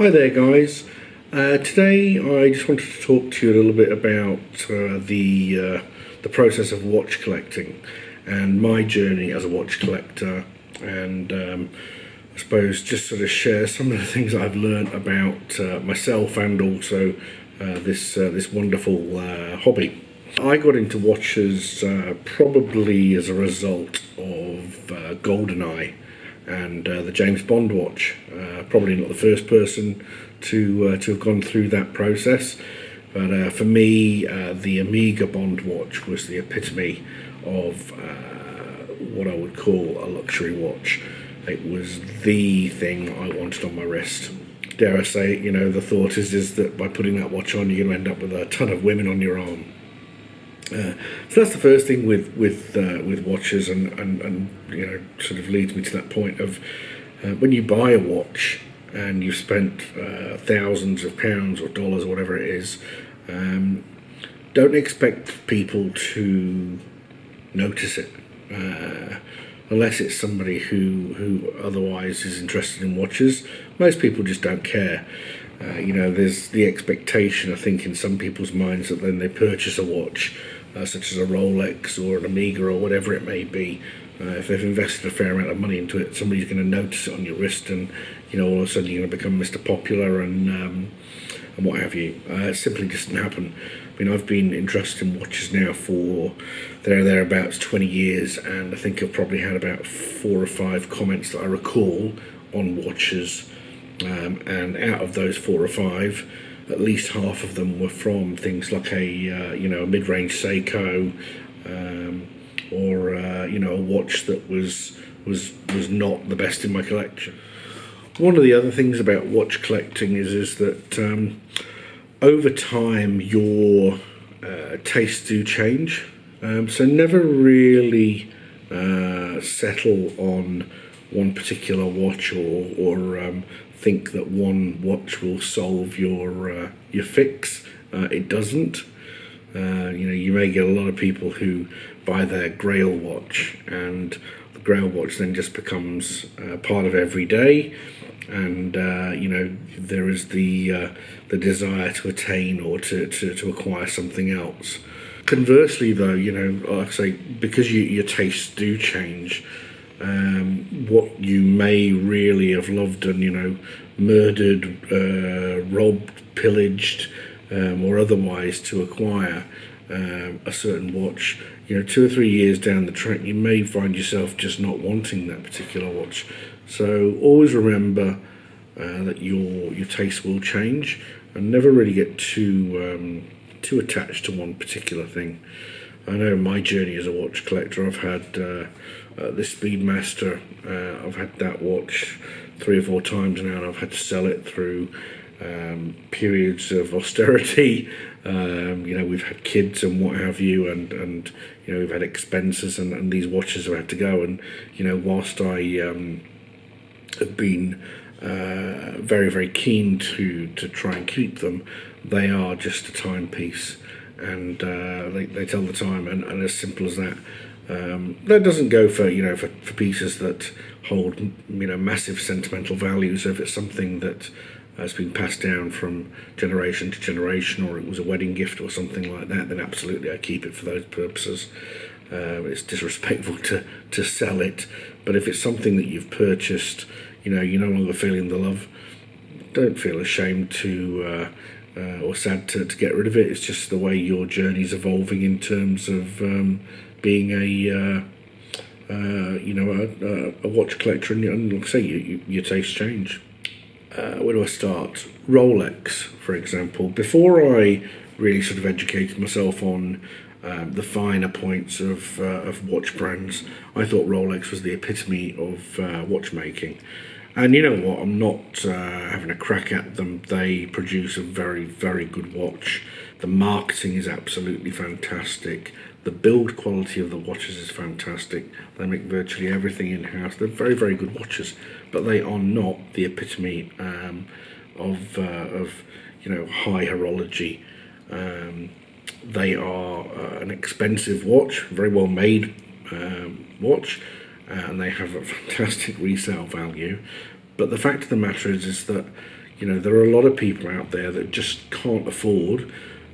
Hi there, guys. Today I just wanted to talk to you a little bit about the process of watch collecting and my journey as a watch collector, and I suppose just sort of share some of the things I've learnt about myself and also this wonderful hobby. I got into watches probably as a result of GoldenEye and the James Bond watch. Probably not the first person to have gone through that process, but for me, the Omega Bond watch was the epitome of what I would call a luxury watch. It was the thing I wanted on my wrist. Dare I say it, the thought is that by putting that watch on, you're going to end up with a ton of women on your arm. So that's the first thing with watches, and sort of leads me to that point of when you buy a watch and you've spent thousands of pounds or dollars or whatever it is, don't expect people to notice it unless it's somebody who otherwise is interested in watches. Most people just don't care. There's the expectation, I think, in some people's minds that then they purchase a watch, such as a Rolex or an Omega or whatever it may be. If they've invested a fair amount of money into it, somebody's going to notice it on your wrist, and all of a sudden you're going to become Mr. Popular and what have you. It simply doesn't happen. I mean, I've been interested in watches now for thereabouts 20 years, and I think I've probably had about 4 or 5 comments that I recall on watches. And out of those 4 or 5, at least half of them were from things like a mid-range Seiko, or a watch that was not the best in my collection. One of the other things about watch collecting is that over time your tastes do change. So never really settle on one particular watch or think that one watch will solve your fix. It doesn't. You may get a lot of people who buy their Grail watch, and the Grail watch then just becomes part of every day, and there is the desire to attain or to acquire something else. Conversely, though, like I say, because your tastes do change, what you may really have loved and murdered, robbed, pillaged, or otherwise to acquire a certain watch, 2 or 3 years down the track, you may find yourself just not wanting that particular watch. So always remember that your taste will change, and never really get too attached to one particular thing. I know my journey as a watch collector, I've had this Speedmaster. I've had that watch 3 or 4 times now, and I've had to sell it through periods of austerity. We've had kids and what have you, and we've had expenses, and these watches have had to go. And whilst I have been very, very keen to try and keep them, they are just a timepiece, and they tell the time, and as simple as that. That doesn't go for for pieces that hold massive sentimental value. So if it's something that has been passed down from generation to generation, or it was a wedding gift or something like that, then absolutely I keep it for those purposes. It's disrespectful to sell it, but if it's something that you've purchased, you're no longer feeling the love, don't feel ashamed to or sad to get rid of it. It's just the way your journey's evolving in terms of being a watch collector, and like I say, your tastes change. Where do I start? Rolex, for example. Before I really sort of educated myself on the finer points of watch brands, I thought Rolex was the epitome of watchmaking. And you know what? I'm not having a crack at them. They produce a very, very good watch. The marketing is absolutely fantastic. The build quality of the watches is fantastic. They make virtually everything in-house. They're very, very good watches, but they are not the epitome of high horology. They are an expensive watch, very well made watch, and they have a fantastic resale value. But the fact of the matter is that there are a lot of people out there that just can't afford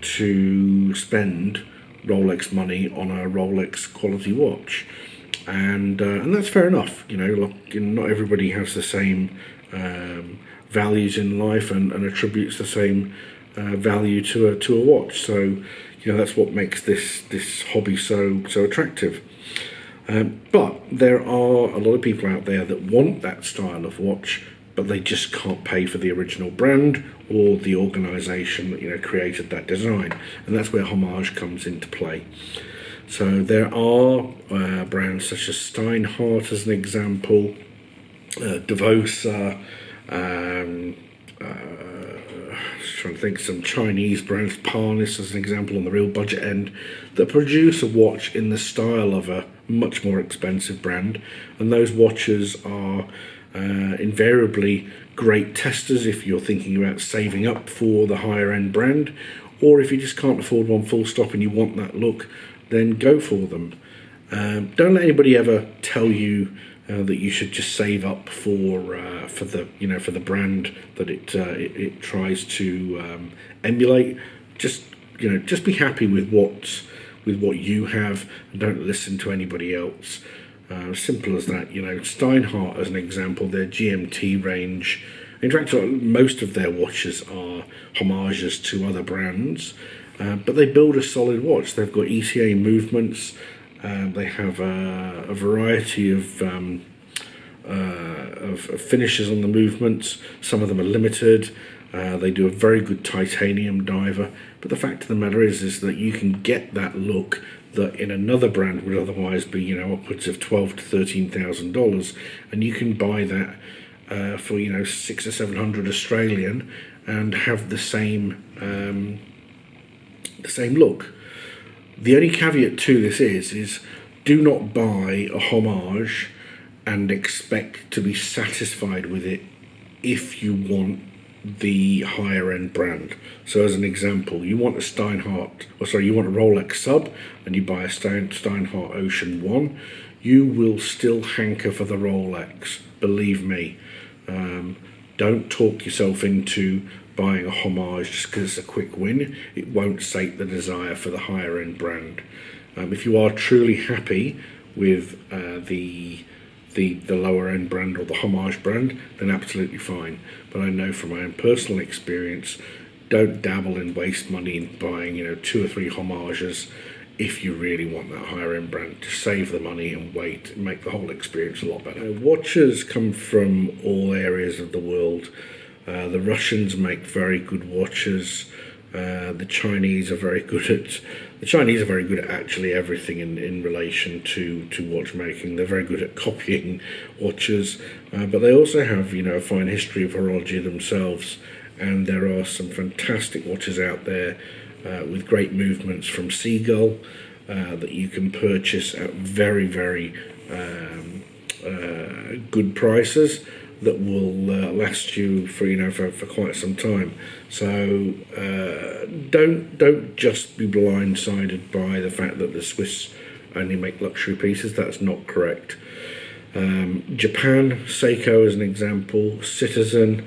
to spend Rolex money on a Rolex quality watch, and that's fair enough. Not everybody has the same values in life and attributes the same value to a watch. So that's what makes this hobby so attractive. But there are a lot of people out there that want that style of watch, but they just can't pay for the original brand or the organisation that created that design, and that's where homage comes into play. So there are brands such as Steinhardt as an example, Devosa, trying to think, some Chinese brands, Parnis as an example on the real budget end, that produce a watch in the style of a much more expensive brand, and those watches are invariably great testers if you're thinking about saving up for the higher end brand, or if you just can't afford one full stop and you want that look, then go for them. Don't let anybody ever tell you that you should just save up for the brand that it tries to emulate. Just be happy with what you have, and don't listen to anybody else. Simple as that. Steinhardt as an example, their GMT range. In fact, most of their watches are homages to other brands, but they build a solid watch. They've got ETA movements. They have a variety of finishes on the movements. Some of them are limited. They do a very good titanium diver. But the fact of the matter is that you can get that look that in another brand would otherwise be upwards of $12,000 to $13,000, and you can buy that for $600 or $700 Australian and have the same look. The only caveat to this is do not buy a homage and expect to be satisfied with it if you want the higher end brand. So as an example, you want a Rolex sub and you buy a Steinhardt Ocean 1, you will still hanker for the Rolex, believe me. Don't talk yourself into buying a homage just because it's a quick win. It won't sate the desire for the higher end brand. If you are truly happy with the lower end brand or the homage brand, then absolutely fine. But I know from my own personal experience, don't dabble and waste money in buying 2 or 3 homages if you really want that higher end brand. To save the money and wait and make the whole experience a lot better. Watches come from all areas of the world. The Russians make very good watches. The Chinese are very good at actually everything in relation to watchmaking. They're very good at copying watches, but they also have a fine history of horology themselves, and there are some fantastic watches out there with great movements from Seagull that you can purchase at very, very good prices that will last you for quite some time. So don't just be blindsided by the fact that the Swiss only make luxury pieces. That's not correct. Japan, Seiko as an example, Citizen.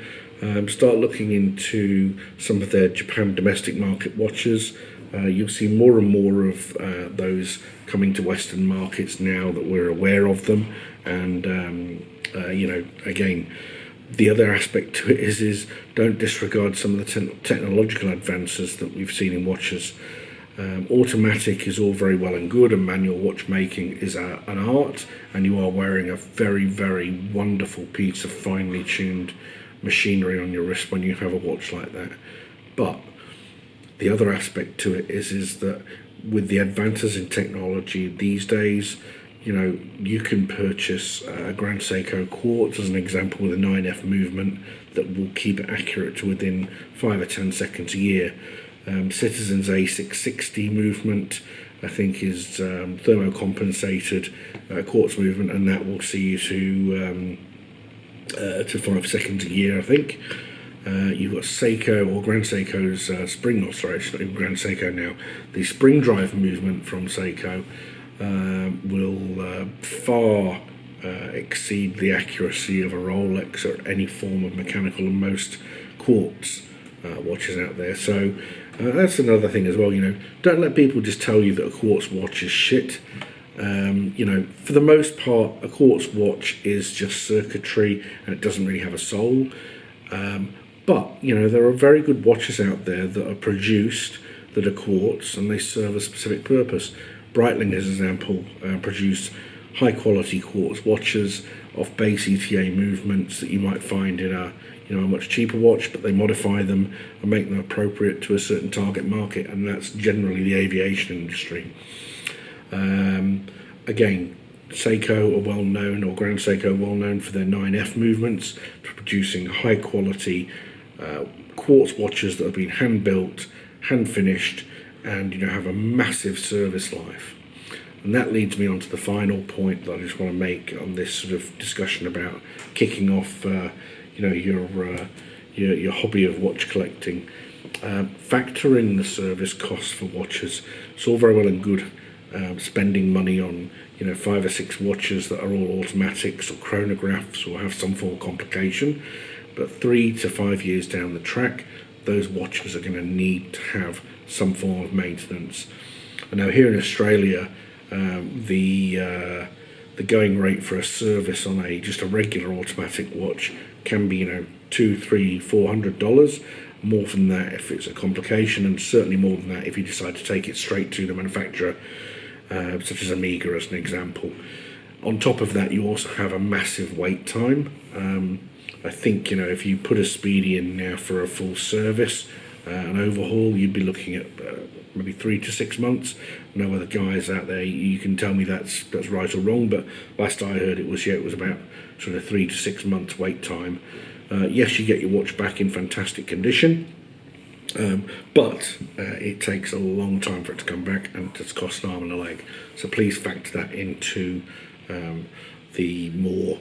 Start looking into some of their Japan domestic market watches. You'll see more and more of those coming to Western markets now that we're aware of them. And again, the other aspect to it is don't disregard some of the technological advances that we've seen in watches. Automatic is all very well and good, and manual watchmaking is an art, and you are wearing a very, very wonderful piece of finely tuned machinery on your wrist when you have a watch like that. But the other aspect to it is that with the advances in technology these days, you can purchase a Grand Seiko quartz as an example with a 9F movement that will keep it accurate to within 5 or 10 seconds a year. Citizen's A660 movement, I think, is thermocompensated quartz movement, and that will see you to 5 seconds a year, I think. You've got Seiko, or Grand Seiko's it's not even Grand Seiko now. The spring drive movement from Seiko will far exceed the accuracy of a Rolex or any form of mechanical and most quartz watches out there. So that's another thing as well. Don't let people just tell you that a quartz watch is shit. For the most part, a quartz watch is just circuitry and it doesn't really have a soul. But there are very good watches out there that are produced that are quartz and they serve a specific purpose. Breitling, as an example, produce high quality quartz watches of base ETA movements that you might find in a much cheaper watch, but they modify them and make them appropriate to a certain target market, and that's generally the aviation industry. Again, Seiko are well known, or Grand Seiko are well known for their 9F movements, for producing high quality quartz watches that have been hand built, hand finished, and have a massive service life. And that leads me on to the final point that I just want to make on this sort of discussion about kicking off your hobby of watch collecting. Factor in the service costs for watches. It's all very well and good spending money on 5 or 6 watches that are all automatics or chronographs or have some form of complication, but 3 to 5 years down the track, those watches are going to need to have some form of maintenance. And now here in Australia, the going rate for a service on just a regular automatic watch can be $200, $300, $400. More than that if it's a complication, and certainly more than that if you decide to take it straight to the manufacturer, such as Amiga as an example. On top of that, you also have a massive wait time. I think if you put a Speedy in now for a full service, an overhaul, you'd be looking at maybe 3 to 6 months. I know other guys out there, you can tell me that's right or wrong, but last I heard it was about sort of 3 to 6 months wait time. Yes, you get your watch back in fantastic condition, but it takes a long time for it to come back, and it's cost an arm and a leg. So please factor that into the more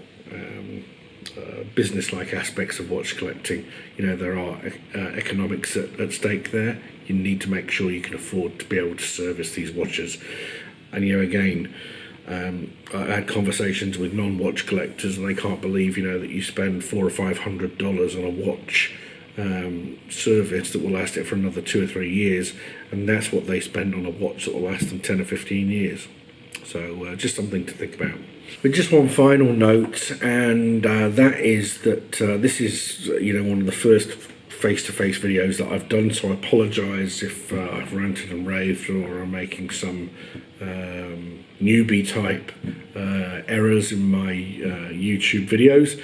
business-like aspects of watch collecting. There are economics at stake there. You need to make sure you can afford to be able to service these watches. And again, I had conversations with non-watch collectors, and they can't believe that you spend $400 or $500 on a watch service that will last it for another 2 or 3 years, and that's what they spend on a watch that will last them 10 or 15 years. So just something to think about. But just one final note, and that is that this is one of the first face-to-face videos that I've done, so I apologise if I've ranted and raved or I'm making some newbie type errors in my YouTube videos.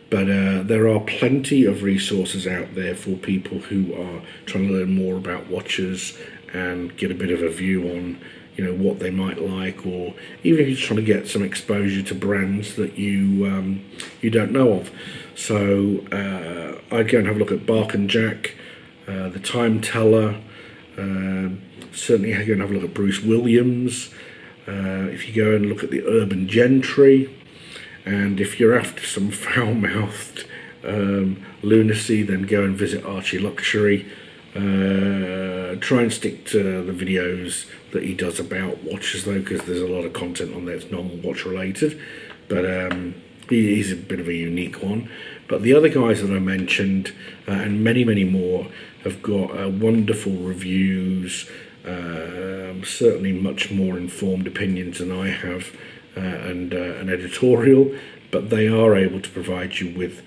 But there are plenty of resources out there for people who are trying to learn more about watches and get a bit of a view on what they might like, or even if you're trying to get some exposure to brands that you don't know of. So I'd go and have a look at Bark and Jack, the Time Teller. Certainly go and have a look at Bruce Williams. If you go and look at the Urban Gentry, and if you're after some foul-mouthed lunacy, then go and visit Archie Luxury. Try and stick to the videos that he does about watches though, because there's a lot of content on there that's non-watch related, but he's a bit of a unique one. But the other guys that I mentioned, and many more, have got wonderful reviews, certainly much more informed opinions than I have, and an editorial, but they are able to provide you with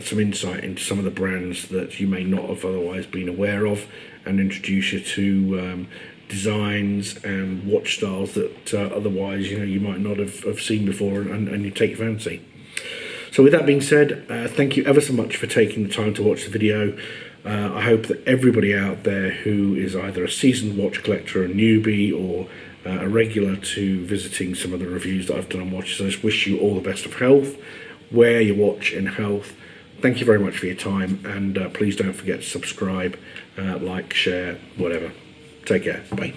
some insight into some of the brands that you may not have otherwise been aware of, and introduce you to designs and watch styles that otherwise you might not have seen before, and you take fancy. So with that being said, thank you ever so much for taking the time to watch the video. I hope that everybody out there who is either a seasoned watch collector, a newbie, or a regular to visiting some of the reviews that I've done on watches, I just wish you all the best of health. Wear your watch in health. Thank you very much for your time, and please don't forget to subscribe, like, share, whatever. Take care. Bye.